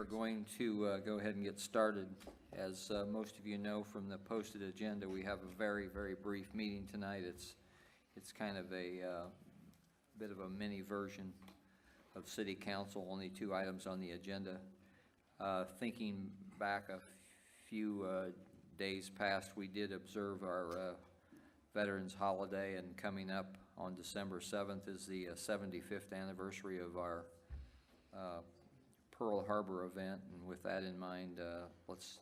We're going to go ahead and get started. As most of you know from the posted agenda, we have a very, very brief meeting tonight. It's kind of a bit of a mini version of City Council, only 2 items on the agenda. Thinking back a few days past, we did observe our Veterans Holiday, and coming up on December 7th is the 75th anniversary of our Pearl Harbor event, and with that in mind, let's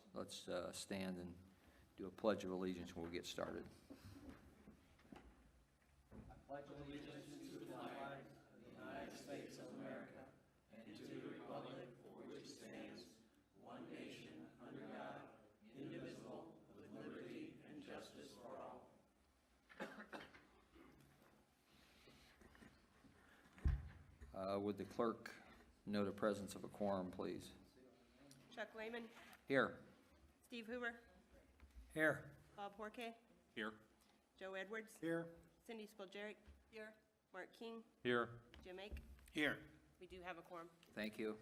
stand and do a Pledge of Allegiance and we'll get started. I pledge allegiance to the flag of the United States of America and to the republic for which it stands, one nation, under God, indivisible, with liberty and justice for all. Would the clerk note a presence of a quorum, please? Chuck Lehman, Here. Steve Hoover, Here. Bob Horke, Here. Joe Edwards, Here. Cindy Spilgeric, here, Mark King, Here. Jim Ake. Here. We do have a quorum. Thank you.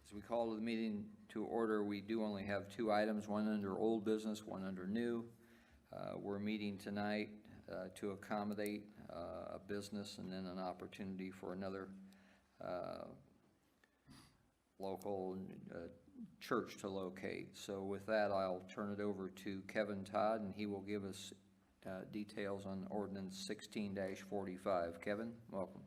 As we call the meeting to order, we do only have 2 items, one under old business, one under new. We're meeting tonight to accommodate a business and then an opportunity for another local church to locate. So with that, I'll turn it over to Kevin Todd, and he will give us details on ordinance 16-45. Kevin, welcome.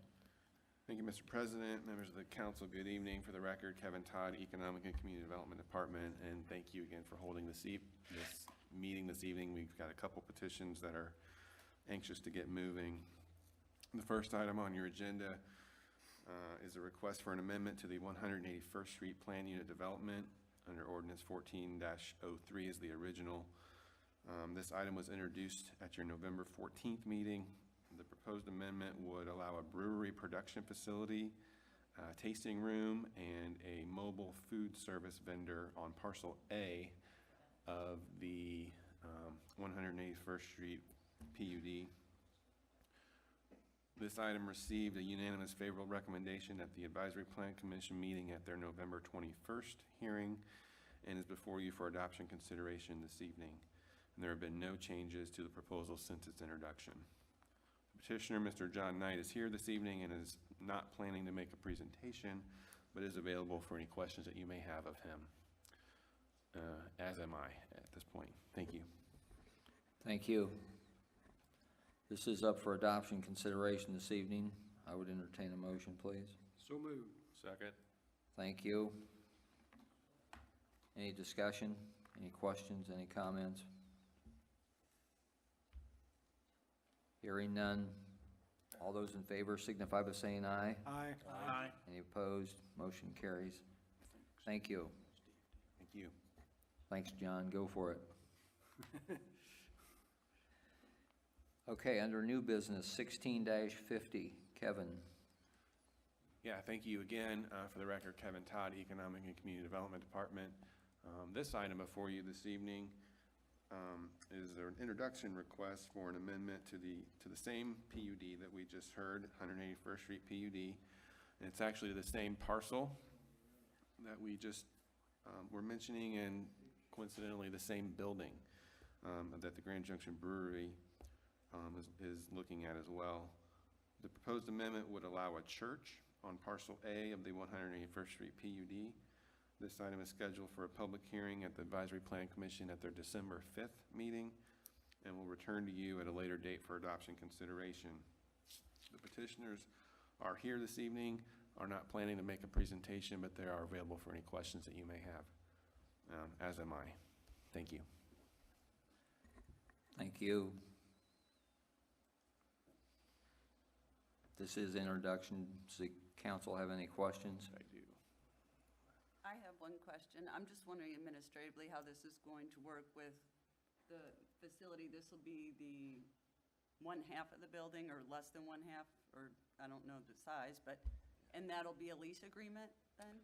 Thank you, Mr. President, members of the council. Good evening. For the record, Kevin Todd, Economic and Community Development Department, and thank you again for holding this meeting this evening. We've got a couple petitions that are anxious to get moving. The first item on your agenda is a request for an amendment to the 181st Street Plan Unit Development under Ordinance 14-03 is the original. This item was introduced at your November 14th meeting. The proposed amendment would allow a brewery production facility, tasting room, and a mobile food service vendor on parcel A of the 181st Street PUD. This item received a unanimous favorable recommendation at the Advisory Plan Commission meeting at their November 21st hearing and is before you for adoption consideration this evening. And there have been no changes to the proposal since its introduction. The petitioner, Mr. John Knight, is here this evening and is not planning to make a presentation, but is available for any questions that you may have of him, as am I at this point. Thank you. Thank you. This is up for adoption consideration this evening. I would entertain a motion, please. So moved. Second. Thank you. Any discussion? Any questions? Any comments? Hearing none. All those in favor signify by saying aye. Aye. Aye. Any opposed? Motion carries. Thank you. Thank you. Thanks, John. Go for it. Okay, under new business, 16-50. Kevin. Yeah, thank you again. For the record, Kevin Todd, Economic and Community Development Department. This item before you this evening is an introduction request for an amendment to the same PUD that we just heard, 181st Street PUD. And it's actually the same parcel that we just were mentioning, and coincidentally the same building that the Grand Junction Brewery is looking at as well. The proposed amendment would allow a church on parcel A of the 181st Street PUD. This item is scheduled for a public hearing at the Advisory Plan Commission at their December 5th meeting and will return to you at a later date for adoption consideration. The petitioners are here this evening, are not planning to make a presentation, but they are available for any questions that you may have, as am I. Thank you. Thank you. This is introduction. Does the council have any questions? I do. I have one question. I'm just wondering administratively how this is going to work with the facility. This will be the 1/2 of the building or less than 1/2, or I don't know the size, but, and that'll be a lease agreement then?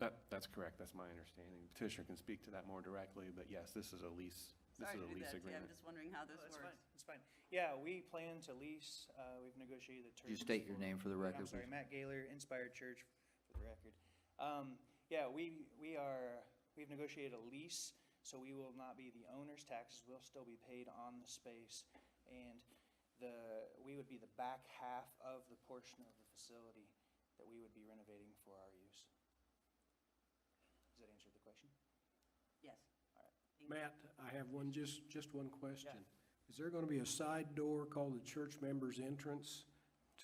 That's correct. That's my understanding. The petitioner can speak to that more directly, but yes, this is a lease. This Sorry is to a do lease that to you. agreement. I'm just wondering how this That's works. fine, it's fine. Yeah, we plan to lease, we've negotiated the terms. Could you state your name for the record, I'm sorry, please? Matt Gaylor, Inspired Church, for the record. Yeah, we've negotiated a lease, so we will not be the owner's. Taxes will still be paid on the space. And we would be the back half of the portion of the facility that we would be renovating for our use. Does that answer the question? Yes. Matt, I have just one question. Is there going to be a side door called the church members' entrance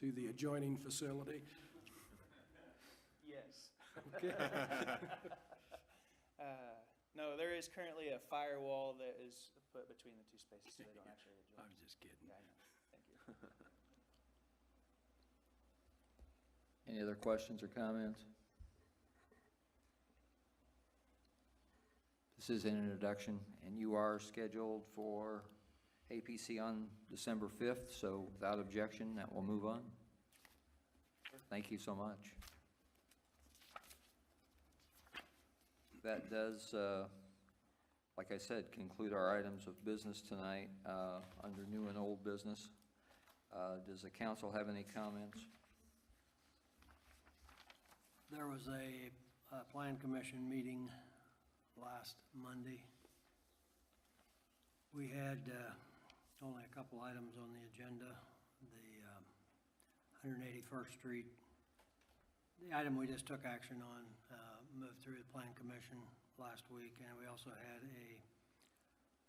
to the adjoining facility? Yes. Okay. No, there is currently a firewall that is put between the two spaces, so they don't actually adjoin. I'm just kidding. Yeah, I know. Thank you. Any other questions or comments? This is an introduction, and you are scheduled for APC on December 5th, so without objection, that will move on. Thank you so much. That does, like I said, conclude our items of business tonight under new and old business. Does the council have any comments? There was a plan commission meeting last Monday. We had only a couple items on the agenda. The 181st Street, the item we just took action on, moved through the plan commission last week, and we also had a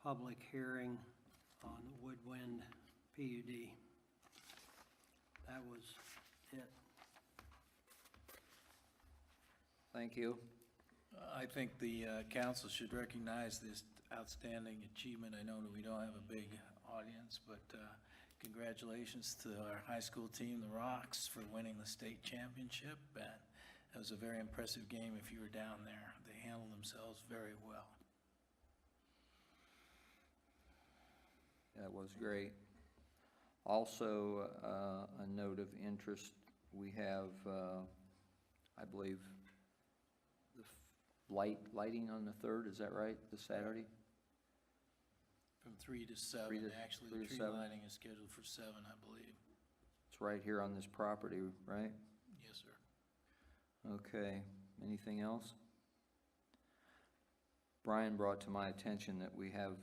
public hearing on Woodwind PUD. That was it. Thank you. I think the council should recognize this outstanding achievement. I know that we don't have a big audience, but congratulations to our high school team, the Rocks, for winning the state championship. And it was a very impressive game if you were down there. They handled themselves very well. That was great. Also, a note of interest, we have, I believe, the lighting on the 3rd, is that right, this Saturday? From 3 to 7, 3 to actually, 3 the to tree 7. lighting is scheduled for 7, I believe. It's right here on this property, right? Yes, sir. Okay, anything else? Brian brought to my attention that we have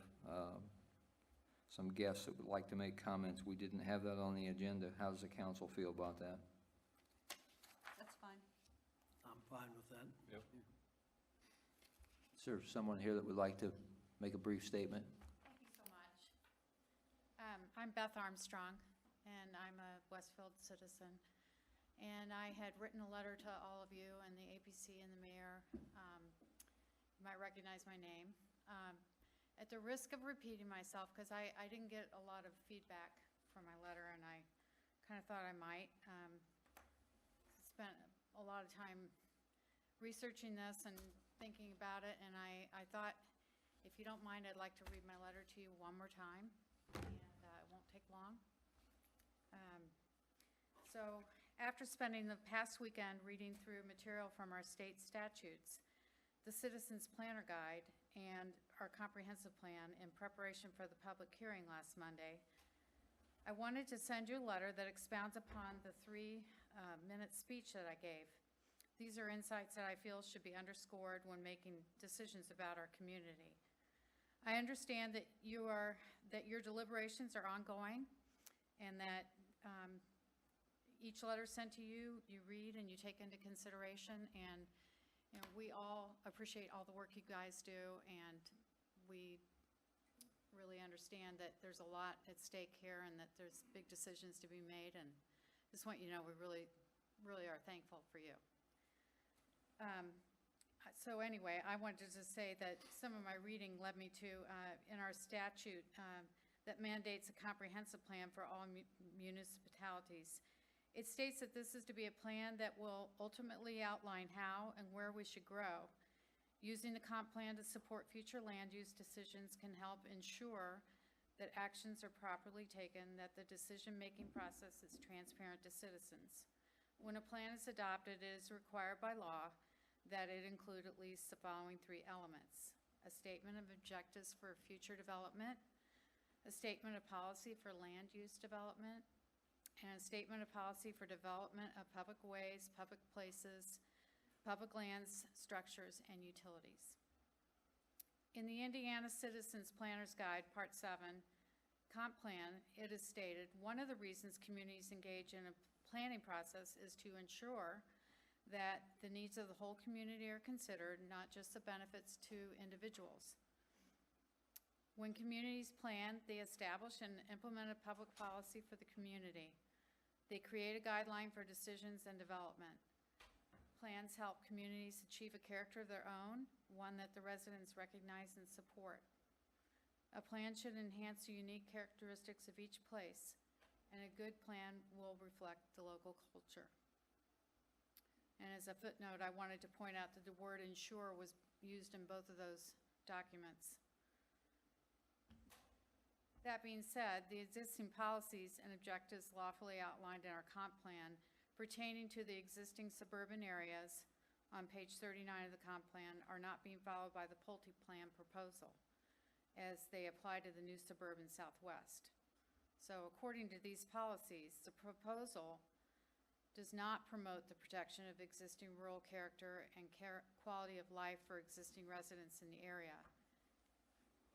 some guests that would like to make comments. We didn't have that on the agenda. How does the council feel about that? That's fine. I'm fine with that. Yep. Is there someone here that would like to make a brief statement? Thank you so much. I'm Beth Armstrong, and I'm a Westfield citizen. And I had written a letter to all of you and the APC and the mayor. You might recognize my name. At the risk of repeating myself, because I didn't get a lot of feedback from my letter, and I kind of thought I might. Spent a lot of time researching this and thinking about it, and I thought, if you don't mind, I'd like to read my letter to you one more time, and it won't take long. So after spending the past weekend reading through material from our state statutes, the Citizens Planner Guide, and our comprehensive plan in preparation for the public hearing last Monday, I wanted to send you a letter that expounds upon the 3-minute speech that I gave. These are insights that I feel should be underscored when making decisions about our community. I understand that your deliberations are ongoing, and that each letter sent to you, you read and you take into consideration, and we all appreciate all the work you guys do, and we really understand that there's a lot at stake here and that there's big decisions to be made, and just want you to know we really, really are thankful for you. So anyway, I wanted to say that some of my reading led me to, in our statute that mandates a comprehensive plan for all municipalities. It states that this is to be a plan that will ultimately outline how and where we should grow. Using the comp plan to support future land use decisions can help ensure that actions are properly taken, that the decision-making process is transparent to citizens. When a plan is adopted, it is required by law that it include at least the following 3 elements: a statement of objectives for future development, a statement of policy for land use development, and a statement of policy for development of public ways, public places, public lands, structures, and utilities. In the Indiana Citizens Planner's Guide, Part 7, Comp Plan, it is stated, one of the reasons communities engage in a planning process is to ensure that the needs of the whole community are considered, not just the benefits to individuals. When communities plan, they establish and implement a public policy for the community. They create a guideline for decisions and development. Plans help communities achieve a character of their own, one that the residents recognize and support. A plan should enhance the unique characteristics of each place, and a good plan will reflect the local culture. And as a footnote, I wanted to point out that the word ensure was used in both of those documents. That being said, the existing policies and objectives lawfully outlined in our comp plan pertaining to the existing suburban areas on page 39 of the comp plan are not being followed by the Pulte plan proposal as they apply to the new suburban Southwest. So according to these policies, the proposal does not promote the protection of existing rural character and quality of life for existing residents in the area.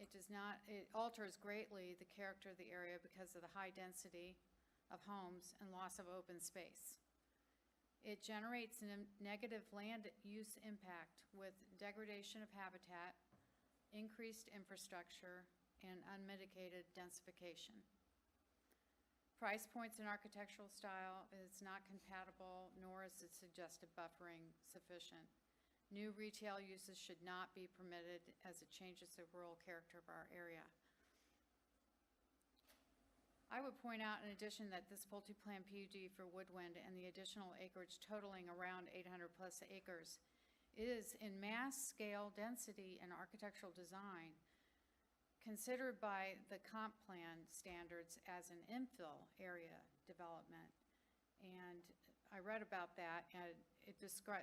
It alters greatly the character of the area because of the high density of homes and loss of open space. It generates a negative land use impact with degradation of habitat, increased infrastructure, and unmitigated densification. Price points and architectural style is not compatible, nor is its suggested buffering sufficient. New retail uses should not be permitted as it changes the rural character of our area. I would point out in addition that this Pulte Plan PUD for Woodwind and the additional acreage totaling around 800 plus acres is in mass scale density and architectural design considered by the comp plan standards as an infill area development. And I read about that, and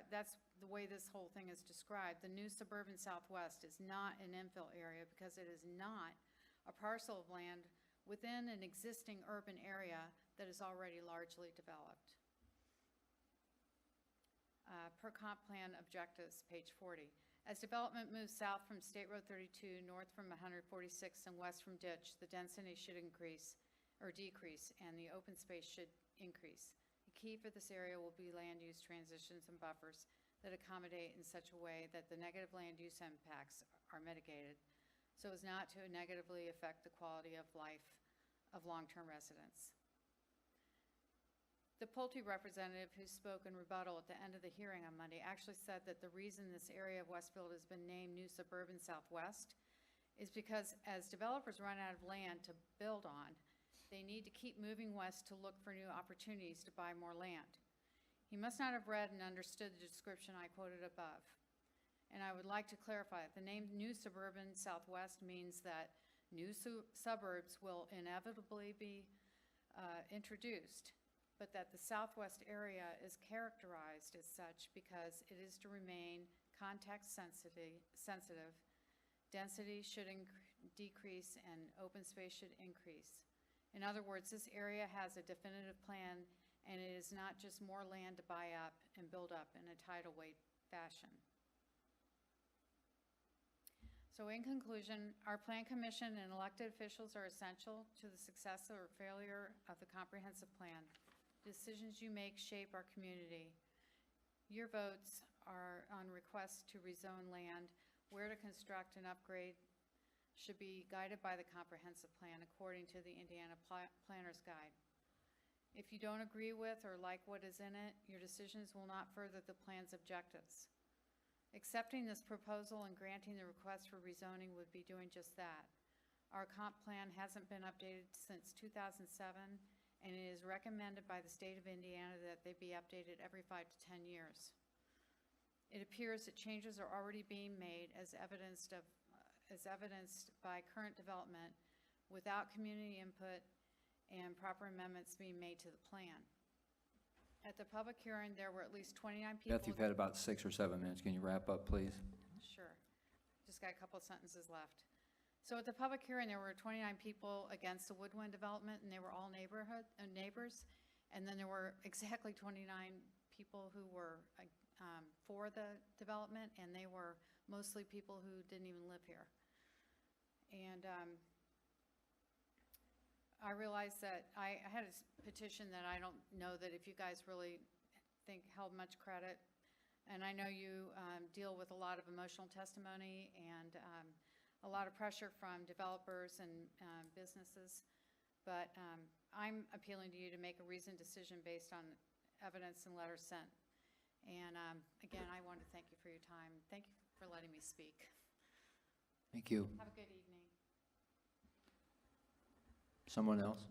that's the way this whole thing is described. The new suburban Southwest is not an infill area because it is not a parcel of land within an existing urban area that is already largely developed. Per comp plan objectives, page 40. As development moves south from State Road 32, north from 146, and west from Ditch, the density should increase or decrease, and the open space should increase. The key for this area will be land use transitions and buffers that accommodate in such a way that the negative land use impacts are mitigated so as not to negatively affect the quality of life of long-term residents. The Pulte representative who spoke in rebuttal at the end of the hearing on Monday actually said that the reason this area of Westfield has been named New Suburban Southwest is because as developers run out of land to build on, they need to keep moving west to look for new opportunities to buy more land. He must not have read and understood the description I quoted above. And I would like to clarify, the name New Suburban Southwest means that new suburbs will inevitably be introduced, but that the Southwest area is characterized as such because it is to remain context sensitive, density should decrease, and open space should increase. In other words, this area has a definitive plan, and it is not just more land to buy up and build up in a tidal wave fashion. So in conclusion, our Plan Commission and elected officials are essential to the success or failure of the comprehensive plan. Decisions you make shape our community. Your votes are on requests to rezone land, where to construct and upgrade should be guided by the comprehensive plan according to the Indiana Planner's Guide. If you don't agree with or like what is in it, your decisions will not further the plan's objectives. Accepting this proposal and granting the request for rezoning would be doing just that. Our comp plan hasn't been updated since 2007, and it is recommended by the state of Indiana that they be updated every 5 to 10 years. It appears that changes are already being made as evidenced by current development without community input and proper amendments being made to the plan. At the public hearing, there were at least 29 people. Beth, you've had about 6 or 7 minutes. Can you wrap up, please? Sure. Just got a couple of sentences left. So at the public hearing, there were 29 people against the Woodwind development, and they were all neighbors. And then there were exactly 29 people who were for the development, and they were mostly people who didn't even live here. And I realized that I had a petition that I don't know that if you guys really think held much credit. And I know you deal with a lot of emotional testimony and a lot of pressure from developers and businesses. But I'm appealing to you to make a reasoned decision based on evidence and letters sent. And again, I want to thank you for your time. Thank you for letting me speak. Thank you. Have a good evening. Someone else?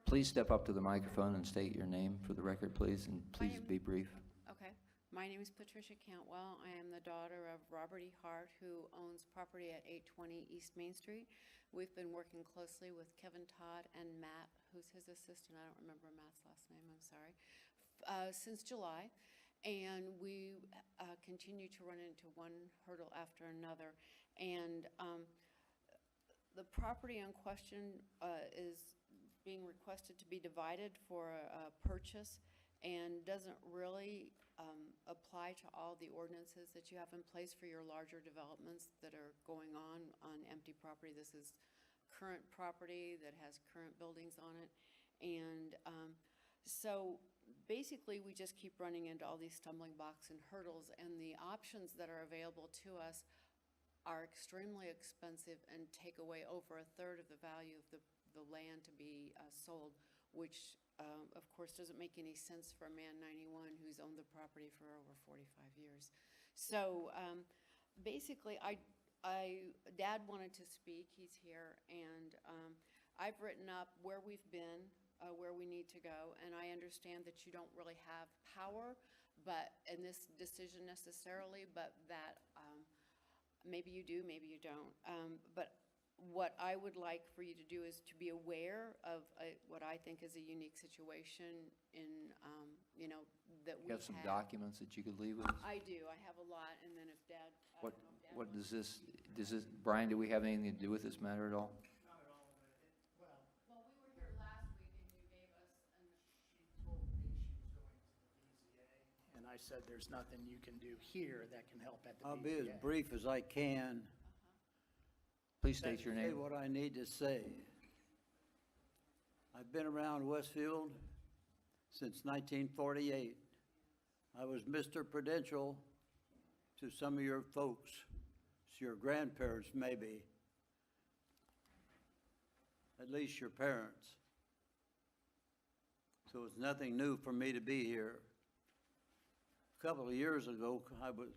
Please step up to the microphone and state your name for the record, please, and please be brief. Okay. My name is Patricia Cantwell. I am the daughter of Robert E. Hart, who owns property at 820 East Main Street. We've been working closely with Kevin Todd and Matt, who's his assistant. I don't remember Matt's last name, I'm sorry, since July. And we continue to run into one hurdle after another. And the property in question is being requested to be divided for a purchase and doesn't really apply to all the ordinances that you have in place for your larger developments that are going on empty property. This is current property that has current buildings on it. And so basically we just keep running into all these stumbling blocks and hurdles, and the options that are available to us are extremely expensive and take away over a third of the value of the land to be sold, which of course doesn't make any sense for a man 91 who's owned the property for over 45 years. So basically Dad wanted to speak, he's here, and I've written up where we've been, where we need to go, and I understand that you don't really have power in this decision necessarily, but that maybe you do, maybe you don't. But what I would like for you to do is to be aware of what I think is a unique situation in, that we You have some documents that you could leave with us? I do. I have a lot, and then if Dad, I What, don't know if Dad what wants- does this, Brian, do we have anything to do with this matter at all? Not at all, but Well, we were here last week, and you gave us She told me she was going to the BZA, and I said, there's nothing you can do here that can help at the BZA. I'll be as brief as I can. Please state your Say name. what I need to say. I've been around Westfield since 1948. I was Mr. Prudential to some of your folks, to your grandparents maybe, at least your parents. So it's nothing new for me to be here. A couple of years ago, I was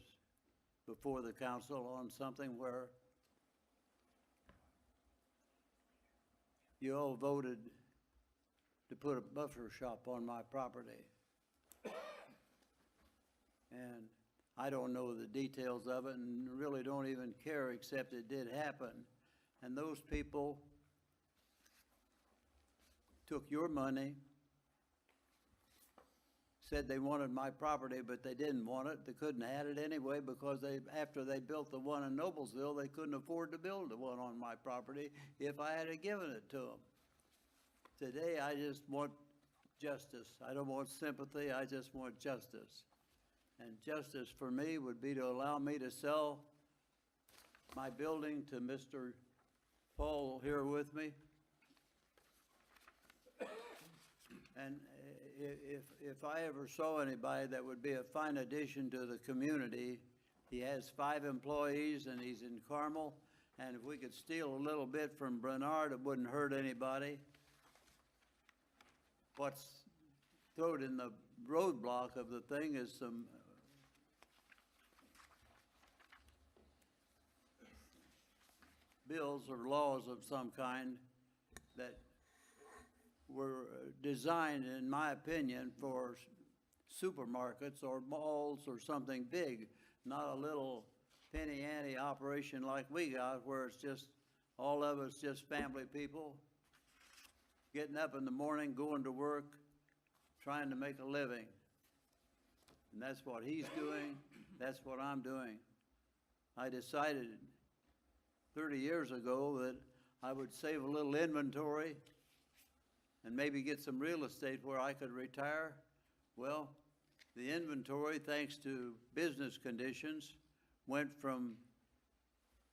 before the council on something where you all voted to put a buffer shop on my property. And I don't know the details of it and really don't even care, except it did happen. And those people took your money, said they wanted my property, but they didn't want it. They couldn't have it anyway because after they built the one in Noblesville, they couldn't afford to build the one on my property if I had given it to them. Today, I just want justice. I don't want sympathy, I just want justice. And justice for me would be to allow me to sell my building to Mr. Paul here with me. And if I ever saw anybody that would be a fine addition to the community, he has 5 employees and he's in Carmel. And if we could steal a little bit from Bernard, it wouldn't hurt anybody. What's thrown in the roadblock of the thing is some bills or laws of some kind that were designed, in my opinion, for supermarkets or malls or something big, not a little penny-ante operation like we got where it's just, all of us just family people getting up in the morning, going to work, trying to make a living. And that's what he's doing, that's what I'm doing. I decided 30 years ago that I would save a little inventory and maybe get some real estate where I could retire. Well, the inventory, thanks to business conditions, went from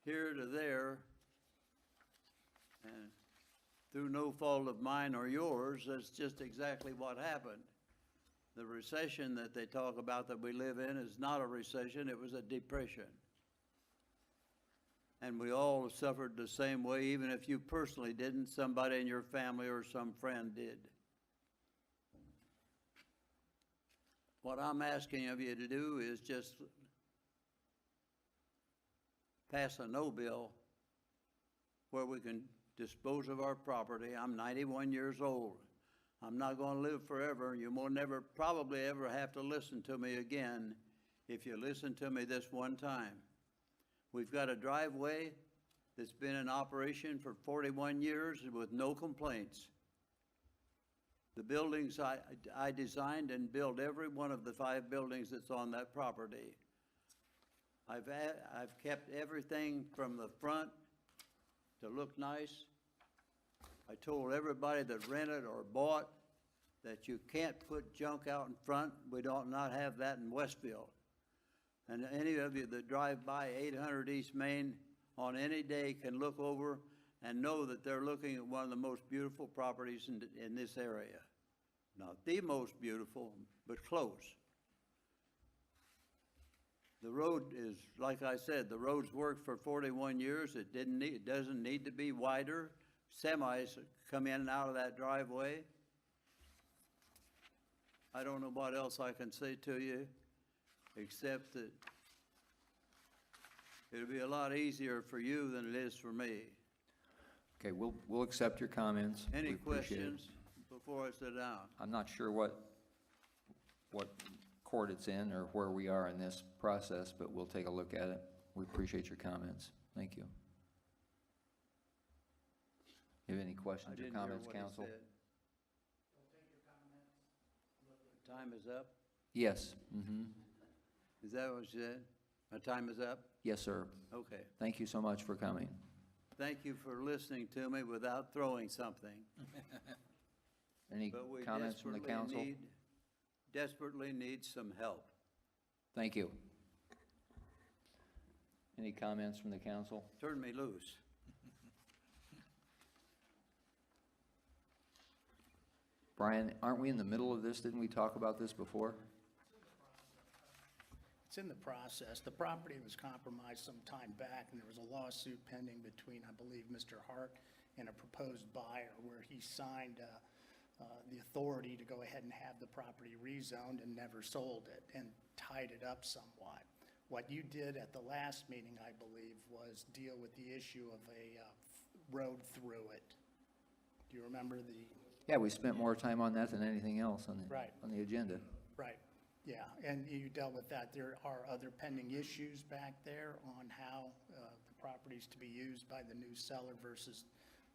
here to there, and through no fault of mine or yours, that's just exactly what happened. The recession that they talk about that we live in is not a recession, it was a depression. And we all suffered the same way, even if you personally didn't, somebody in your family or some friend did. What I'm asking of you to do is just pass a no bill where we can dispose of our property. I'm 91 years old. I'm not going to live forever. You will never, probably ever have to listen to me again if you listen to me this one time. We've got a driveway that's been in operation for 41 years with no complaints. The buildings, I designed and built every one of the 5 buildings that's on that property. I've kept everything from the front to look nice. I told everybody that rented or bought that you can't put junk out in front. We don't not have that in Westfield. And any of you that drive by 800 East Main on any day can look over and know that they're looking at one of the most beautiful properties in this area. Not the most beautiful, but close. The road is, like I said, the road's worked for 41 years. It doesn't need to be wider. Semis come in and out of that driveway. I don't know what else I can say to you, except that it'll be a lot easier for you than it is for me. Okay, we'll accept your comments. Any We appreciate it. questions before I sit down? I'm not sure what court it's in or where we are in this process, but we'll take a look at it. We appreciate your comments. Thank you. You have any I questions or didn't hear comments, what he counsel? said. Time is up? Yes, mm-hmm. Is that what you said? My time is up? Yes, sir. Okay. Thank you so much for coming. Thank you for listening to me without throwing something. Any But we comments from the council? desperately need some help. Thank you. Any comments from the council? Turn me loose. Brian, aren't we in the middle of this? Didn't we talk about this before? It's in the process. The property was compromised some time back, and there was a lawsuit pending between, I believe, Mr. Hart and a proposed buyer where he signed the authority to go ahead and have the property rezoned and never sold it and tied it up somewhat. What you did at the last meeting, I believe, was deal with the issue of a road through it. Do you remember the? Yeah, we spent more time on that than anything else on Right. on the agenda. Right, yeah, and you dealt with that. There are other pending issues back there on how the property's to be used by the new seller versus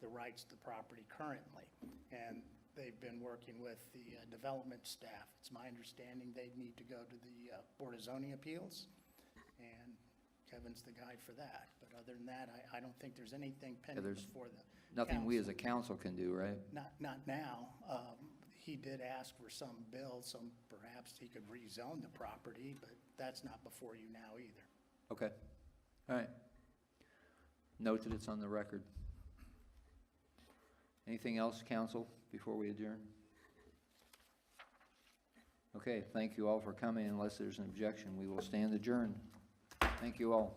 the rights to the property currently. And they've been working with the development staff. It's my understanding they need to go to the Board of Zoning Appeals, and Kevin's the guy for that. But other than that, I don't think there's anything pending there's before the Nothing we as council. a council can do, right? Not now. He did ask for some bill, some perhaps he could rezone the property, but that's not before you now either. Okay, all right. Note that it's on the record. Anything else, council, before we adjourn? Okay, thank you all for coming. Unless there's an objection, we will stand adjourned. Thank you all.